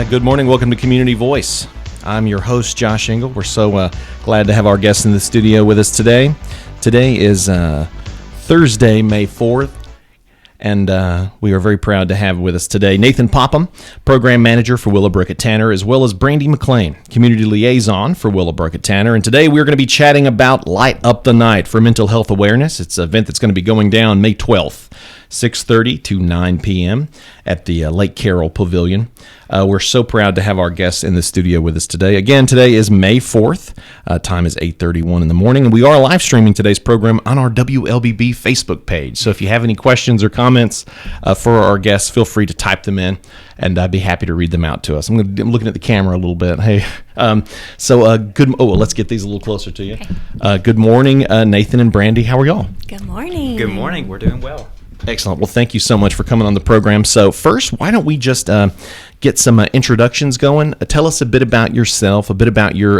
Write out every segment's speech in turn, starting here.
Good morning. Welcome to Community Voice. I'm your host, Josh Engel. We're so glad to have our guests in the studio with us today. Today is Thursday, May 4th, and we are very proud to have with us today Nathan Popham, Program Manager for Willowbrook at Tanner, as well as Brandy McClain, Community Liaison for Willowbrook at Tanner. And today we're going to be chatting about Light Up the Night for Mental Health Awareness. It's an event that's going to be going down May 12th. 6:30 to 9 p.m. at the Lake Carroll Pavilion. We're so proud to have our guests in the studio with us today. Again, today is May 4th. Time is 8:31 in the morning, and we are live streaming today's program on our WLBB Facebook page. So if you have any questions or comments for our guests, feel free to type them in, and I'd be happy to read them out to us. I'm looking at the camera a little bit. Hey, good. Oh, well, let's get these a little closer to you. Okay. Good morning, Nathan and Brandy. How are y'all? Good morning. Good morning. We're doing well. Excellent. Well, thank you so much for coming on the program. So first, why don't we just get some introductions going? Tell us a bit about yourself, a bit about your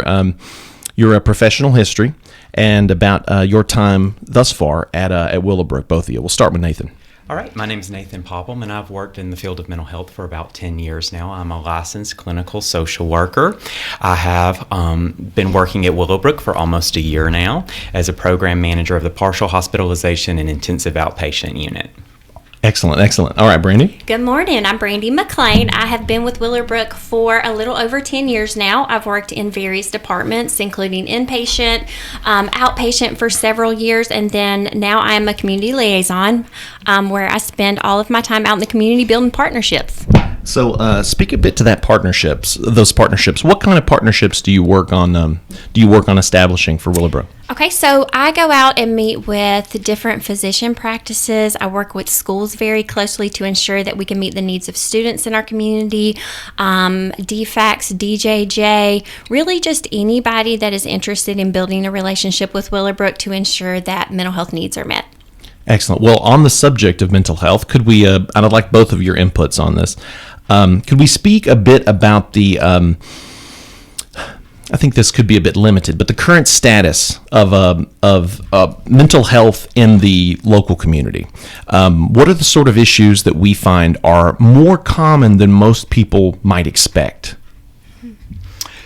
professional history, and about your time thus far at Willowbrook, both of you. We'll start with Nathan. All right. My name is Nathan Popham, and I've worked in the field of mental health for about 10 years now. I'm a licensed clinical social worker. I have been working at Willowbrook for almost a year now as a program manager of the partial hospitalization and intensive outpatient unit. Excellent, excellent. All right, Brandy. Good morning. I'm Brandy McClain. I have been with Willowbrook for a little over 10 years now. I've worked in various departments, including inpatient, outpatient for several years, and then now I am a community liaison where I spend all of my time out in the community building partnerships. So, speak a bit to those partnerships. What kind of partnerships do you work on? Establishing for Willowbrook? Okay, so I go out and meet with different physician practices. I work with schools very closely to ensure that we can meet the needs of students in our community. DFACS, DJJ, really just anybody that is interested in building a relationship with Willowbrook to ensure that mental health needs are met. Excellent. Well, on the subject of mental health, could we, and I'd like both of your inputs on this, could we speak a bit about the, I think this could be a bit limited, but the current status of mental health in the local community. What are the sort of issues that we find are more common than most people might expect?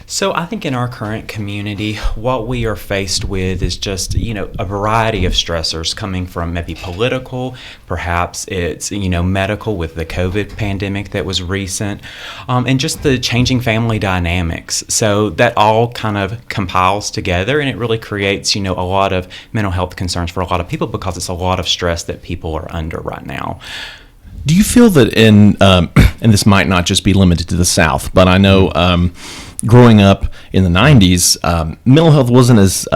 So I think in our current community, what we are faced with is just, a variety of stressors coming from maybe political, perhaps it's, medical with the COVID pandemic that was recent, and just the changing family dynamics. So that all kind of compiles together, and it really creates, a lot of mental health concerns for a lot of people because it's a lot of stress that people are under right now. Do you feel that and this might not just be limited to the South, but I know growing up in the 90s, mental health wasn't as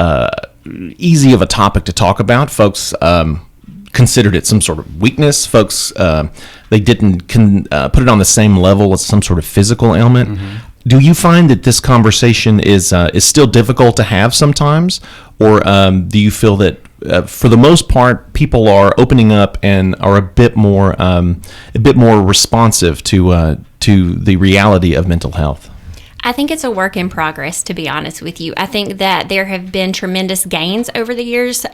easy of a topic to talk about. Folks considered it some sort of weakness. Folks, they didn't put it on the same level as some sort of physical ailment. Mm-hmm. Do you find that this conversation is still difficult to have sometimes, or do you feel that for the most part, people are opening up and are a bit more responsive to the reality of mental health? I think it's a work in progress, to be honest with you. I think that there have been tremendous gains over the years,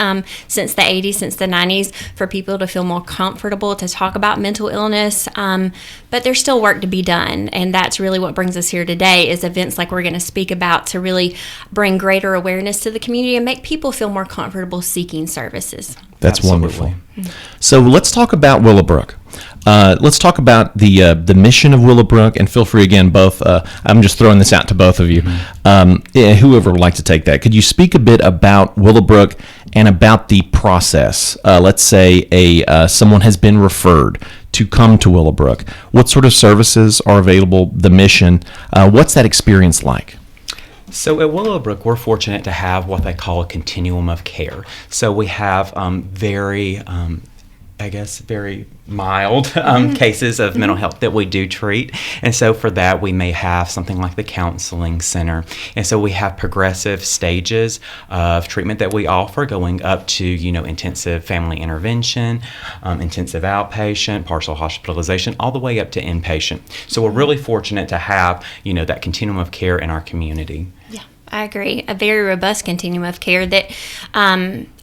since the 80s, since the 90s, for people to feel more comfortable to talk about mental illness. But there's still work to be done. And that's really what brings us here today is events like we're going to speak about to really bring greater awareness to the community and make people feel more comfortable seeking services. That's Absolutely. Wonderful. So let's talk about Willowbrook. Let's talk about the mission of Willowbrook, and feel free again, both. I'm just throwing this out to both of you. Mm-hmm. Whoever would like to take that, could you speak a bit about Willowbrook and about the process? Let's say someone has been referred to come to Willowbrook. What sort of services are available? The mission. What's that experience like? So at Willowbrook, we're fortunate to have what they call a continuum of care. So we have very mild cases of mental health that we do treat. And so for that, we may have something like the counseling center. And so we have progressive stages of treatment that we offer going up to, intensive family intervention, intensive outpatient, partial hospitalization, all the way up to inpatient. So we're really fortunate to have, that continuum of care in our community. Yeah, I agree. A very robust continuum of care that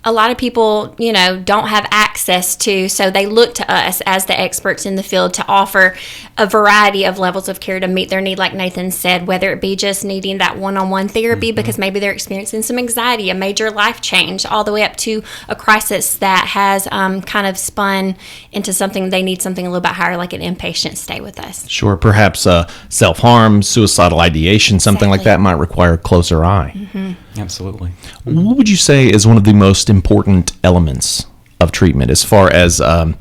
a lot of people, don't have access to, so they look to us as the experts in the field to offer a variety of levels of care to meet their need, like Nathan said, whether it be just needing that one-on-one therapy because maybe they're experiencing some anxiety, a major life change, all the way up to a crisis that has kind of spun into something they need something a little bit higher, like an inpatient stay with us. Sure, perhaps self-harm, suicidal ideation, something like that might require a closer eye. Absolutely. What would you say is one of the most important elements of treatment, as far as not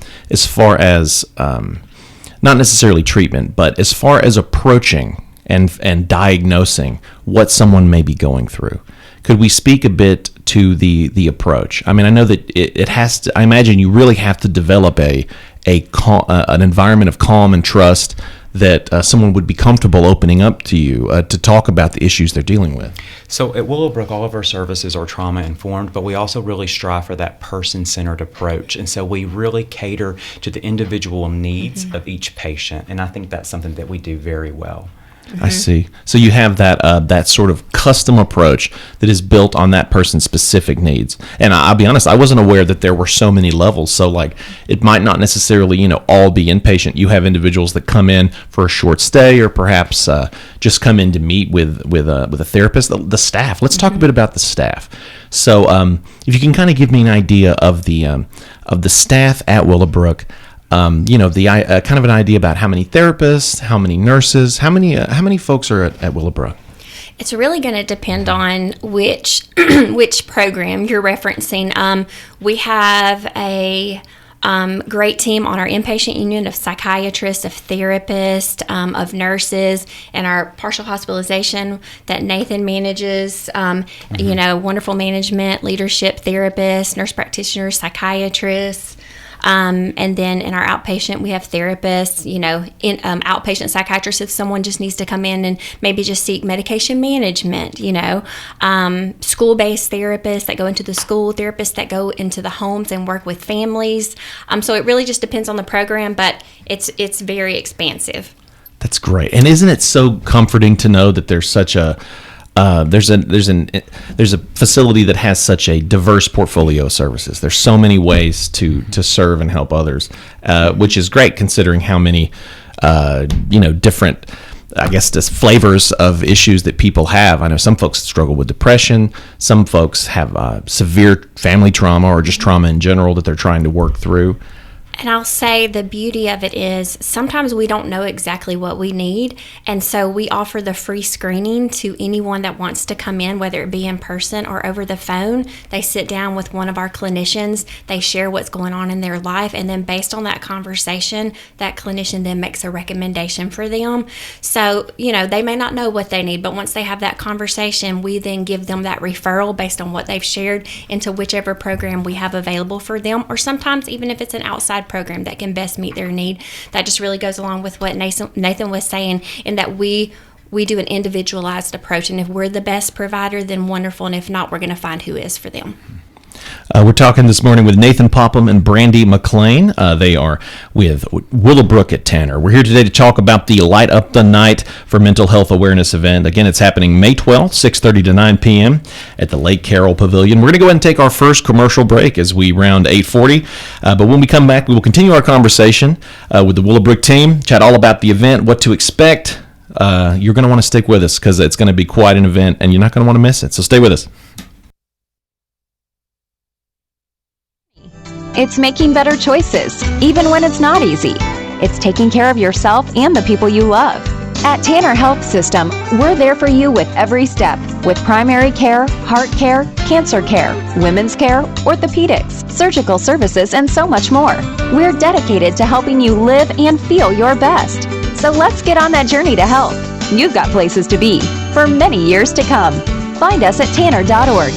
necessarily treatment, but as far as approaching and diagnosing what someone may be going through? Could we speak a bit to the approach? I mean, I know that it has to. I imagine you really have to develop an environment of calm and trust, that someone would be comfortable opening up to you to talk about the issues they're dealing with. So at Willowbrook, all of our services are trauma-informed, but we also really strive for that person-centered approach. And so we really cater to the individual needs of each patient. And I think that's something that we do very well. I see. So you have that sort of custom approach that is built on that person's specific needs. And I'll be honest, I wasn't aware that there were so many levels. So like, it might not necessarily, all be inpatient. You have individuals that come in for a short stay, or perhaps just come in to meet with a therapist. The staff. Let's talk a bit about the staff. So if you can kind of give me an idea of the staff at Willowbrook. Kind of an idea about how many therapists, how many nurses, how many folks are at Willowbrook? It's really going to depend on which which program you're referencing. We have a great team on our inpatient unit of psychiatrists, of therapists, of nurses, and our partial hospitalization that Nathan manages. Wonderful management, leadership therapists, nurse practitioners, psychiatrists. And then in our outpatient, we have therapists, outpatient psychiatrists if someone just needs to come in and maybe just seek medication management, school-based therapists that go into the school, therapists that go into the homes and work with families. So it really just depends on the program, but it's very expansive. That's great. And isn't it so comforting to know that there's such a there's a facility that has such a diverse portfolio of services. There's so many ways to serve and help others, which is great considering how many different, I guess, just flavors of issues that people have. I know some folks struggle with depression. Some folks have severe family trauma or just trauma in general that they're trying to work through. And I'll say the beauty of it is sometimes we don't know exactly what we need. And so we offer the free screening to anyone that wants to come in, whether it be in person or over the phone. They sit down with one of our clinicians. They share what's going on in their life. And then based on that conversation, that clinician then makes a recommendation for them. So, they may not know what they need, but once they have that conversation, we then give them that referral based on what they've shared into whichever program we have available for them. Or sometimes even if it's an outside program that can best meet their need. That just really goes along with what Nathan was saying, in that we do an individualized approach, and if we're the best provider, then wonderful, and if not, we're going to find who is for them. We're talking this morning with Nathan Popham and Brandy McClain. They are with Willowbrook at Tanner. We're here today to talk about the Light Up the Night for Mental Health Awareness event. Again, it's happening May 12th, 6:30 to 9 p.m. at the Lake Carroll Pavilion. We're going to go ahead and take our first commercial break as we round 8:40. But when we come back, we will continue our conversation with the Willowbrook team, chat all about the event, what to expect. You're going to want to stick with us because it's going to be quite an event, and you're not going to want to miss it. So stay with us. It's making better choices, even when it's not easy. It's taking care of yourself and the people you love. At Tanner Health System, we're there for you with every step, with primary care, heart care, cancer care, women's care, orthopedics, surgical services, and so much more. We're dedicated to helping you live and feel your best. So let's get on that journey to health. You've got places to be for many years to come. Find us at tanner.org.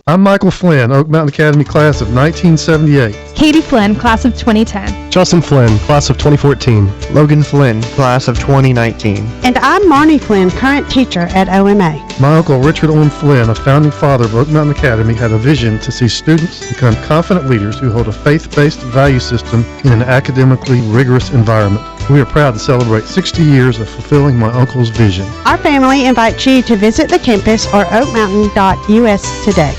I'm Michael Flynn, Oak Mountain Academy class of 1978. Katie Flynn, class of 2010. Justin Flynn, class of 2014. Logan Flynn, class of 2019. And I'm Marnie Flynn, current teacher at OMA. My uncle Richard Owen Flynn, a founding father of Oak Mountain Academy, had a vision to see students become confident leaders who hold a faith-based value system in an academically rigorous environment. We are proud to celebrate 60 years of fulfilling my uncle's vision. Our family invites you to visit the campus or oakmountain.us today.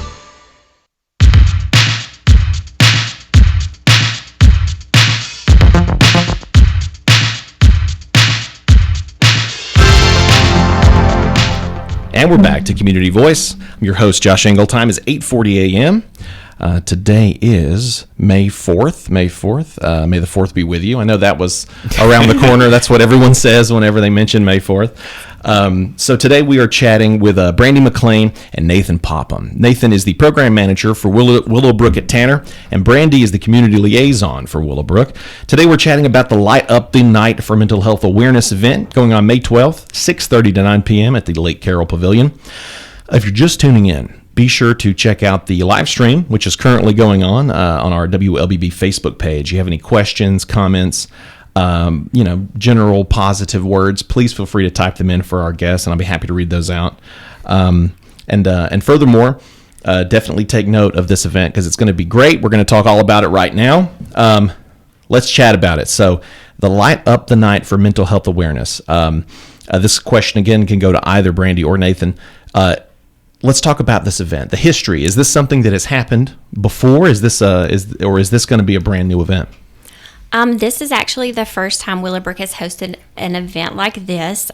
And we're back to Community Voice. I'm your host, Josh Engel. Time is 8:40 a.m. Today is May 4th. May the 4th be with you. I know that was around the corner. That's what everyone says whenever they mention May 4th. So today we are chatting with Brandy McClain and Nathan Popham. Nathan is the program manager for Willowbrook at Tanner, and Brandy is the community liaison for Willowbrook. Today we're chatting about the Light Up the Night for Mental Health Awareness event going on May 12th, 6:30 to 9 p.m. at the Lake Carroll Pavilion. If you're just tuning in, be sure to check out the live stream, which is currently going on our WLBB Facebook page. You have any questions, comments, general positive words, please feel free to type them in for our guests, and I'll be happy to read those out. And furthermore, definitely take note of this event because it's going to be great. We're going to talk all about it right now. Let's chat about it. So, the Light Up the Night for Mental Health Awareness. This question again can go to either Brandy or Nathan. Let's talk about this event. The history. Is this something that has happened before? Is this going to be a brand new event? This is actually the first time Willowbrook has hosted an event like this.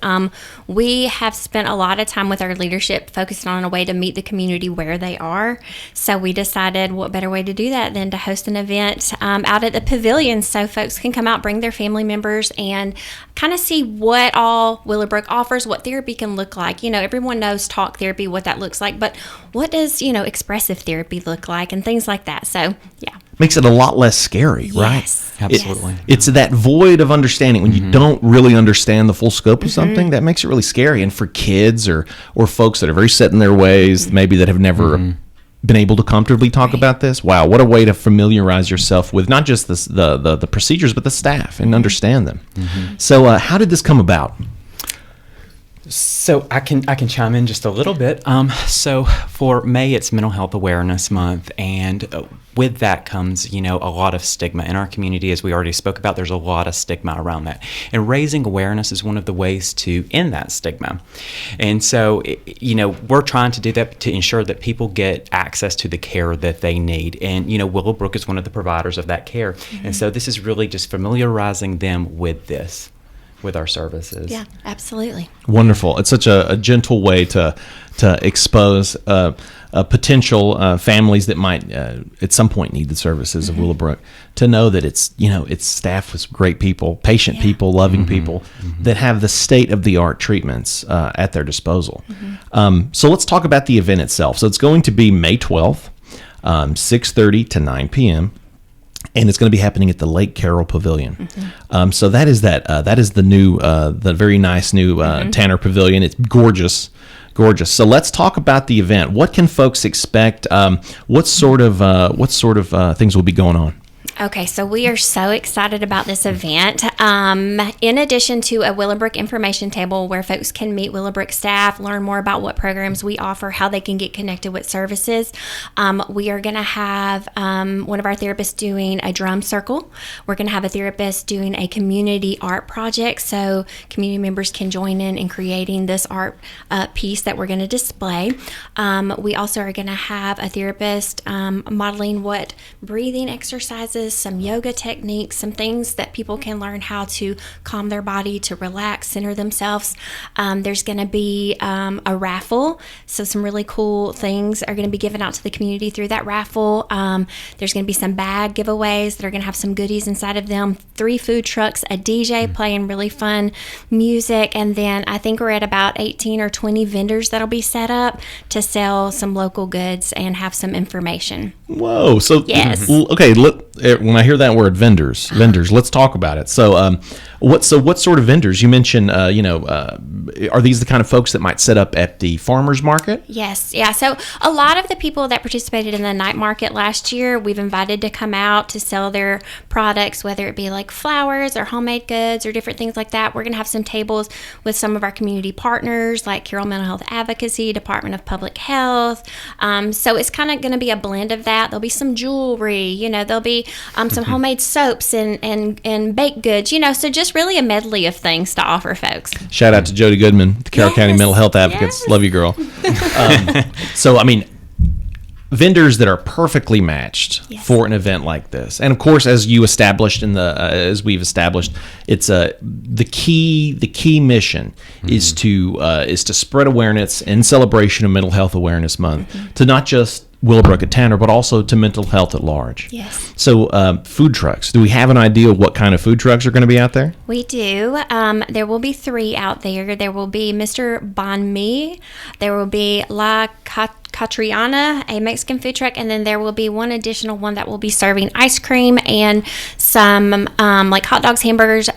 We have spent a lot of time with our leadership focused on a way to meet the community where they are. So we decided what better way to do that than to host an event out at the pavilion so folks can come out, bring their family members, and kind of see what all Willowbrook offers, what therapy can look like. Everyone knows talk therapy, what that looks like, but what does, expressive therapy look like and things like that. So, yeah. Makes it a lot less scary, right? Yes, absolutely. It's that void of understanding when you don't really understand the full scope of something that makes it really scary. And for kids or folks that are very set in their ways, maybe that have never been able to comfortably talk about this. Wow, what a way to familiarize yourself with not just the procedures but the staff and understand them. So, how did this come about? So I can chime in just a little bit. So for May, it's Mental Health Awareness Month, and with that comes, a lot of stigma in our community. As we already spoke about, there's a lot of stigma around that, and raising awareness is one of the ways to end that stigma. And so, we're trying to do that to ensure that people get access to the care that they need. And Willowbrook is one of the providers of that care, and so this is really just familiarizing them with our services. Yeah, absolutely. Wonderful. It's such a gentle way to expose potential families that might at some point need the services of Willowbrook, to know that it's staffed with great people, patient people, loving people that have the state-of-the-art treatments at their disposal. So let's talk about the event itself. So it's going to be May 12th, 6:30 to 9 p.m., and it's going to be happening at the Lake Carroll Pavilion. So that is the new, the very nice new Tanner Pavilion. It's gorgeous. So let's talk about the event. What can folks expect? What sort of things will be going on? Okay, so we are so excited about this event. In addition to a Willowbrook information table where folks can meet Willowbrook staff, learn more about what programs we offer, how they can get connected with services, we are going to have one of our therapists doing a drum circle. We're going to have a therapist doing a community art project, so community members can join in creating this art piece that we're going to display. We also are going to have a therapist modeling what breathing exercises, some yoga techniques, some things that people can learn how to calm their body, to relax, center themselves. There's going to be a raffle, so some really cool things are going to be given out to the community through that raffle. There's going to be some bag giveaways that are going to have some goodies inside of them, 3 food trucks, a DJ playing really fun music, and then I think we're at about 18 or 20 vendors that'll be set up to sell some local goods and have some information. Whoa! So yes. Okay. When I hear that word, vendors, let's talk about it. So, what sort of vendors? You mentioned, are these the kind of folks that might set up at the farmers market? Yes, yeah. So a lot of the people that participated in the night market last year, we've invited to come out to sell their products, whether it be like flowers or homemade goods or different things like that. We're going to have some tables with some of our community partners like Carroll Mental Health Advocacy, Department of Public Health. So it's kind of going to be a blend of that. There'll be some jewelry, there'll be some homemade soaps and baked goods, so just really a medley of things to offer folks. Shout out to Jody Goodman, the Carroll County Mental Health Advocates. Love you, girl. So, vendors that are perfectly matched for an event like this. And of course, as you established as we've established, it's the key mission is to spread awareness in celebration of Mental Health Awareness Month to not just Willowbrook at Tanner, but also to mental health at large. Yes. So food trucks. Do we have an idea of what kind of food trucks are going to be out there? We do. There will be 3 out there. There will be Mr. Bon Mi. There will be La Catriana, a Mexican food truck, and then there will be one additional one that will be serving ice cream and some like hot dogs, hamburgers.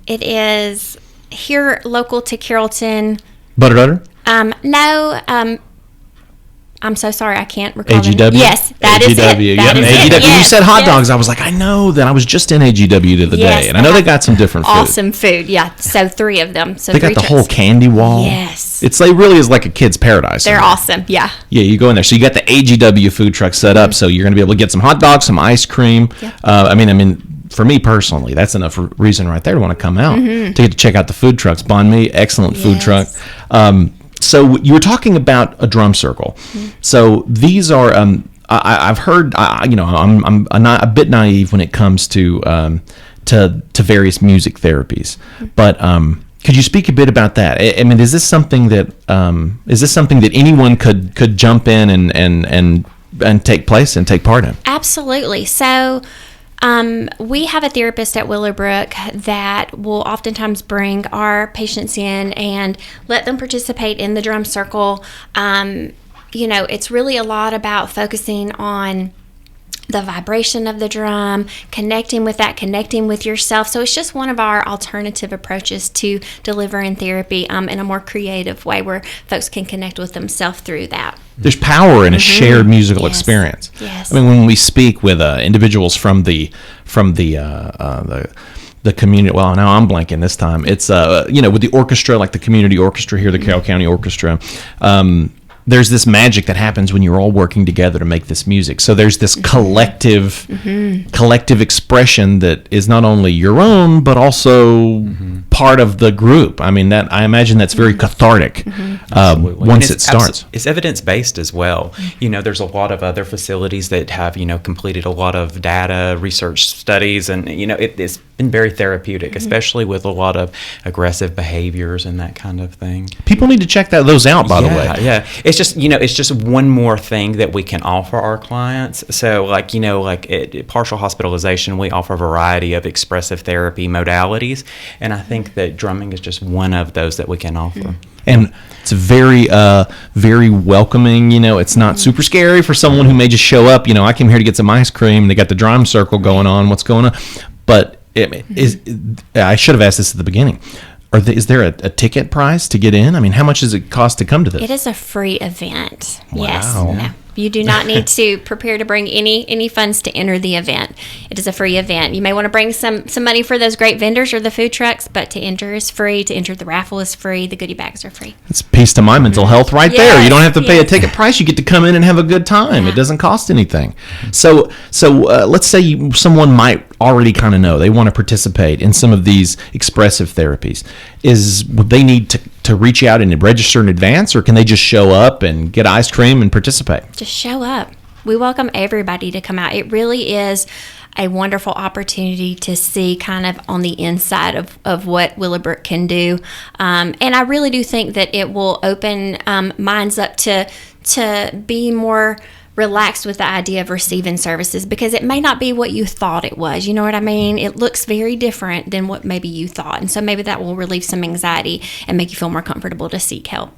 It is here local to Carrollton. Butter? No. I'm so sorry, I can't recall. AGW? Yes, that is it. That is AGW. it. When you said hot dogs, I was like, I know that I was just in AGW the other day, and I know they got some different food. Awesome food, yeah. So 3 of them. So they got the whole candy wall. Yes. It really is like a kid's paradise. They're awesome, yeah. Yeah, you go in there. So you got the AGW food truck set up, so you're going to be able to get some hot dogs, some ice cream. Yep. I mean, for me personally, that's enough reason right there to want to come out, to get to check out the food trucks. Bon Mi, excellent food truck. So you were talking about a drum circle. So these are I've heard I'm a bit naive when it comes to various music therapies, but could you speak a bit about that? I mean, is this something that anyone could jump in and take part in? Absolutely. So we have a therapist at Willowbrook that will oftentimes bring our patients in and let them participate in the drum circle. It's really a lot about focusing on the vibration of the drum, connecting with yourself. So it's just one of our alternative approaches to delivering therapy in a more creative way where folks can connect with themselves through that. There's power in a shared musical experience. Yes. I mean, when we speak with individuals from the community, well, now I'm blanking this time. It's with the orchestra, like the community orchestra here, the Carroll County Orchestra. There's this magic that happens when you're all working together to make this music. So there's this collective expression that is not only your own, but also part of the group. I mean, I imagine that's very cathartic once it starts. It's evidence-based as well. There's a lot of other facilities that have, completed a lot of data, research studies, and, it's been very therapeutic, especially with a lot of aggressive behaviors and that kind of thing. People need to check those out, by the way. Yeah. It's just one more thing that we can offer our clients. So partial hospitalization, we offer a variety of expressive therapy modalities, and I think that drumming is just one of those that we can offer. And it's very, very welcoming. It's not super scary for someone who may just show up. I came here to get some ice cream. They got the drum circle going on. What's going on? But I should have asked this at the beginning. Is there a ticket price to get in? I mean, how much does it cost to come to this? It is a free event. Wow. Yes. No. You do not need to prepare to bring any funds to enter the event. It is a free event. You may want to bring some money for those great vendors or the food trucks, but to enter is free. To enter the raffle is free. The goodie bags are free. It's a piece to my mental health right there. You don't have to pay a ticket price. You get to come in and have a good time. It doesn't cost anything. So let's say someone might already kind of know they want to participate in some of these expressive therapies. Would they need to reach out and register in advance, or can they just show up and get ice cream and participate? Just show up. We welcome everybody to come out. It really is a wonderful opportunity to see kind of on the inside of what Willowbrook can do. And I really do think that it will open minds up to be more relaxed with the idea of receiving services, because it may not be what you thought it was. You know what I mean? It looks very different than what maybe you thought. And so maybe that will relieve some anxiety and make you feel more comfortable to seek help.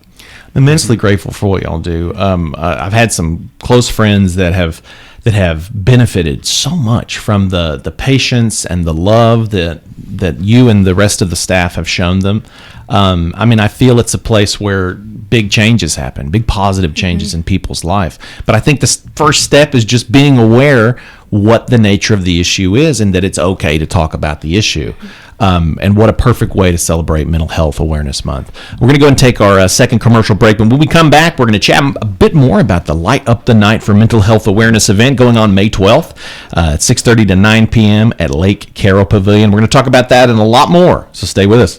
I'm immensely grateful for what y'all do. I've had some close friends that have benefited so much from the patience and the love that you and the rest of the staff have shown them. I feel it's a place where big changes happen, big positive changes in people's life. But I think the first step is just being aware what the nature of the issue is and that it's okay to talk about the issue. And what a perfect way to celebrate Mental Health Awareness Month. We're going to go and take our second commercial break. But when we come back, we're going to chat a bit more about the Light Up the Night for Mental Health Awareness event going on May 12th at 6:30 to 9 p.m. at Lake Carroll Pavilion. We're going to talk about that and a lot more, so stay with us.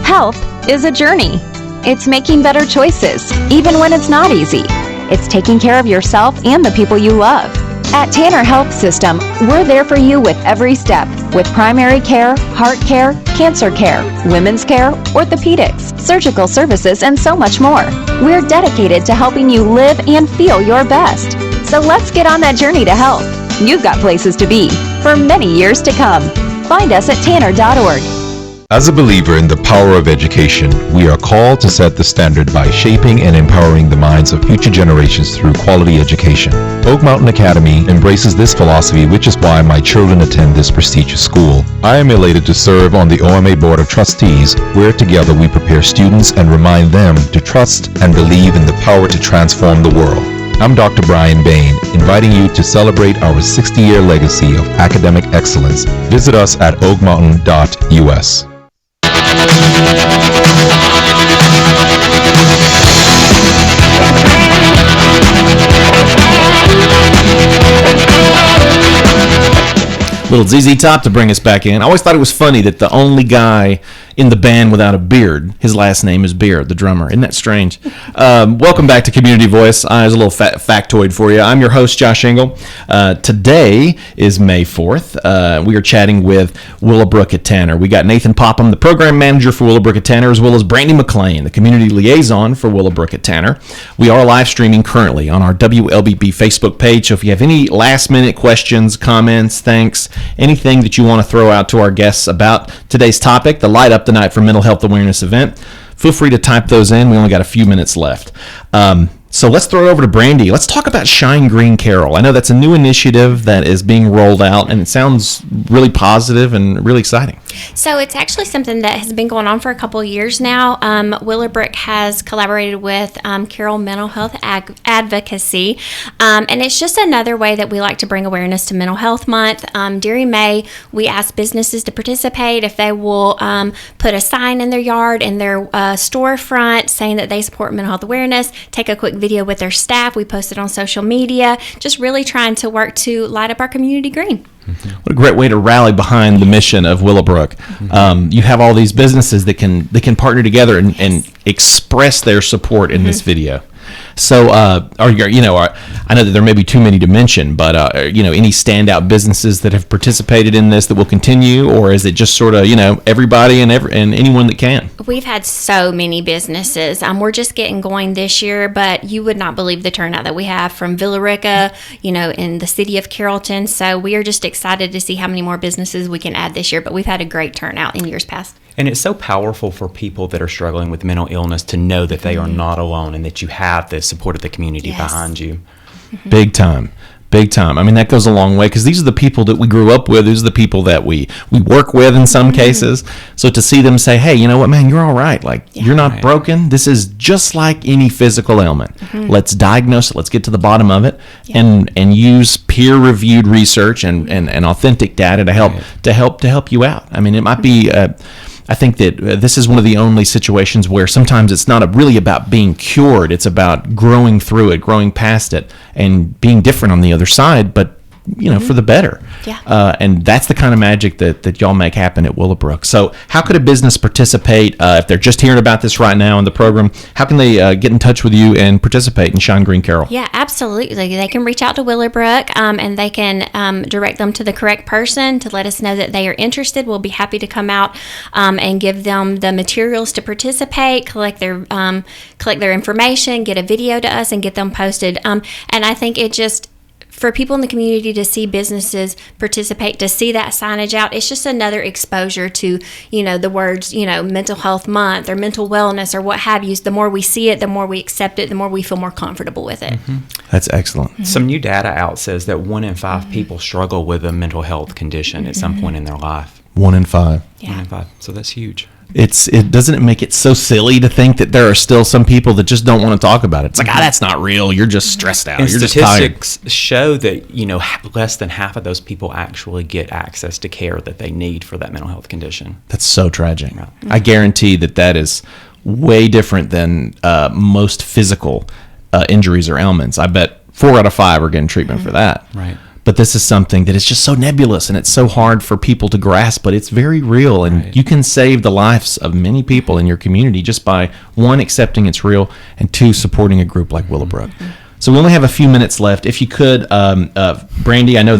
Health is a journey. It's making better choices, even when it's not easy. It's taking care of yourself and the people you love. At Tanner Health System, we're there for you with every step, with primary care, heart care, cancer care, women's care, orthopedics, surgical services, and so much more. We're dedicated to helping you live and feel your best. So let's get on that journey to health. You've got places to be for many years to come. Find us at tanner.org. As a believer in the power of education, we are called to set the standard by shaping and empowering the minds of future generations through quality education. Oak Mountain Academy embraces this philosophy, which is why my children attend this prestigious school. I am elated to serve on the OMA Board of Trustees, where together we prepare students and remind them to trust and believe in the power to transform the world. I'm Dr. Brian Bain, inviting you to celebrate our 60-year legacy of academic excellence. Visit us at oakmountain.us. Little ZZ Top to bring us back in. I always thought it was funny that the only guy in the band without a beard, his last name is Beard, the drummer. Isn't that strange? Welcome back to Community Voice. As a little factoid for you, I'm your host, Josh Engel. Today is May 4th. We are chatting with Willowbrook at Tanner. We got Nathan Popham, the program manager for Willowbrook at Tanner, as well as Brandy McClain, the community liaison for Willowbrook at Tanner. We are live streaming currently on our WLBB Facebook page, so if you have any last-minute questions, comments, thanks, anything that you want to throw out to our guests about today's topic, the Light Up the Night for Mental Health Awareness event, feel free to type those in. We only got a few minutes left. So let's throw it over to Brandy. Let's talk about Shine Green Carol. I know that's a new initiative that is being rolled out, and it sounds really positive and really exciting. So it's actually something that has been going on for a couple of years now. Willowbrook has collaborated with Carol Mental Health Advocacy, and it's just another way that we like to bring awareness to Mental Health Month. During May, we ask businesses to participate if they will put a sign in their yard, in their storefront, saying that they support mental health awareness, take a quick video with their staff. We post it on social media, just really trying to work to light up our community green. What a great way to rally behind the mission of Willowbrook. You have all these businesses that can partner together and express their support in this video. So, I know that there may be too many to mention, but any standout businesses that have participated in this that will continue, or is it just sort of everybody and anyone that can? We've had so many businesses. We're just getting going this year, but you would not believe the turnout that we have from Villarica, in the city of Carrollton. So we are just excited to see how many more businesses we can add this year. But we've had a great turnout in years past. And it's so powerful for people that are struggling with mental illness to know that they are not alone and that you have the support of the community behind you. Big time. I mean, that goes a long way, because these are the people that we grew up with. These are the people that we work with in some cases. So to see them say, hey, you know what, man, you're all right. You're not broken. This is just like any physical ailment. Let's diagnose it. Let's get to the bottom of it and use peer-reviewed research and authentic data to help you out. I mean, it might be... I think that this is one of the only situations where sometimes it's not really about being cured. It's about growing through it, growing past it, and being different on the other side, but for the better. And that's the kind of magic that y'all make happen at Willowbrook. So how could a business participate if they're just hearing about this right now in the program? How can they get in touch with you and participate in Shine Green Carol? Yeah, absolutely. They can reach out to Willowbrook and they can direct them to the correct person to let us know that they are interested. We'll be happy to come out and give them the materials to participate, collect their information, get a video to us, and get them posted. And I think it just... for people in the community to see businesses participate, to see that signage out, it's just another exposure to, the words, mental health month or mental wellness or what have you. The more we see it, the more we accept it, the more we feel more comfortable with it. That's excellent. Some new data out says that 1 in 5 people struggle with a mental health condition at some point in their life. 1 in 5. Yeah. 1 in 5. So that's huge. It doesn't make it so silly to think that there are still some people that just don't want to talk about it. It's like, that's not real. You're just stressed out. And you're just tired. Statistics show that less than half of those people actually get access to care that they need for that mental health condition. That's so tragic. Yeah. I guarantee that is way different than most physical injuries or ailments. I bet 4 out of 5 are getting treatment for that. Right. But this is something that is just so nebulous and it's so hard for people to grasp, but it's very real. And you can save the lives of many people in your community just by, one, accepting it's real, and two, supporting a group like Willowbrook. So we only have a few minutes left. If you could, Brandy, I know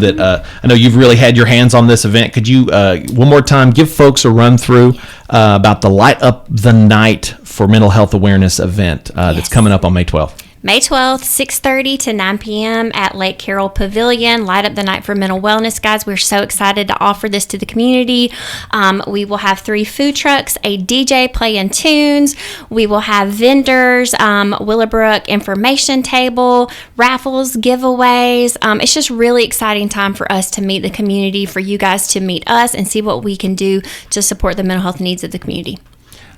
you've really had your hands on this event. Could you, one more time, give folks a run through about the Light Up the Night for Mental Health Awareness event that's coming up on May 12th? May 12th, 6:30 to 9 p.m. at Lake Carroll Pavilion. Light Up the Night for Mental Wellness, guys. We're so excited to offer this to the community. We will have 3 food trucks, a DJ playing tunes. We will have vendors, Willowbrook information table, raffles, giveaways. It's just really exciting time for us to meet the community, for you guys to meet us and see what we can do to support the mental health needs of the community.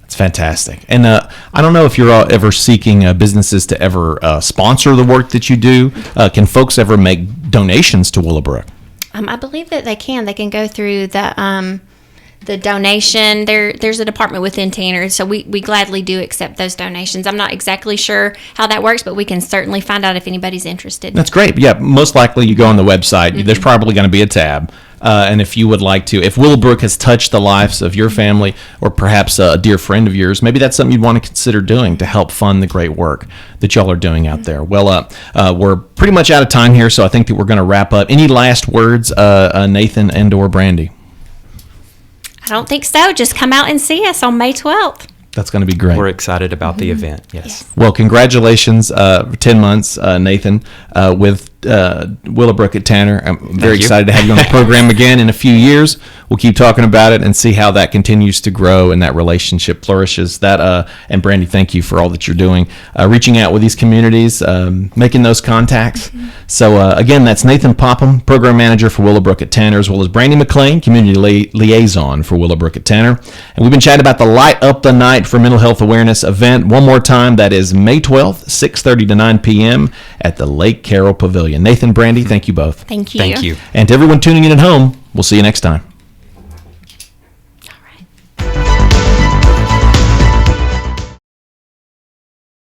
It's fantastic. And I don't know if you're ever seeking businesses to ever sponsor the work that you do. Can folks ever make donations to Willowbrook? I believe that they can. They can go through the donation. There's a department within Tanner, so we gladly do accept those donations. I'm not exactly sure how that works, but we can certainly find out if anybody's interested. That's great. Yeah, most likely you go on the website. There's probably going to be a tab. And if you would like to, if Willowbrook has touched the lives of your family or perhaps a dear friend of yours, maybe that's something you'd want to consider doing to help fund the great work that y'all are doing out there. Well, we're pretty much out of time here, so I think that we're going to wrap up. Any last words, Nathan and or Brandy? I don't think so. Just come out and see us on May 12th. That's going to be great. We're excited about the event. Yes. Well, congratulations, 10 months, Nathan, with Willowbrook at Tanner. I'm very excited to have you on the program again in a few years. We'll keep talking about it and see how that continues to grow and that relationship flourishes. And Brandy, thank you for all that you're doing, reaching out with these communities, making those contacts. So again, that's Nathan Popham, Program Manager for Willowbrook at Tanner, as well as Brandy McClain, Community Liaison for Willowbrook at Tanner. And we've been chatting about the Light Up the Night for Mental Health Awareness event. One more time, that is May 12th, 6:30 to 9 p.m. at the Lake Carroll Pavilion. Nathan, Brandy, thank you both. Thank you. Thank you. And to everyone tuning in at home, we'll see you next time.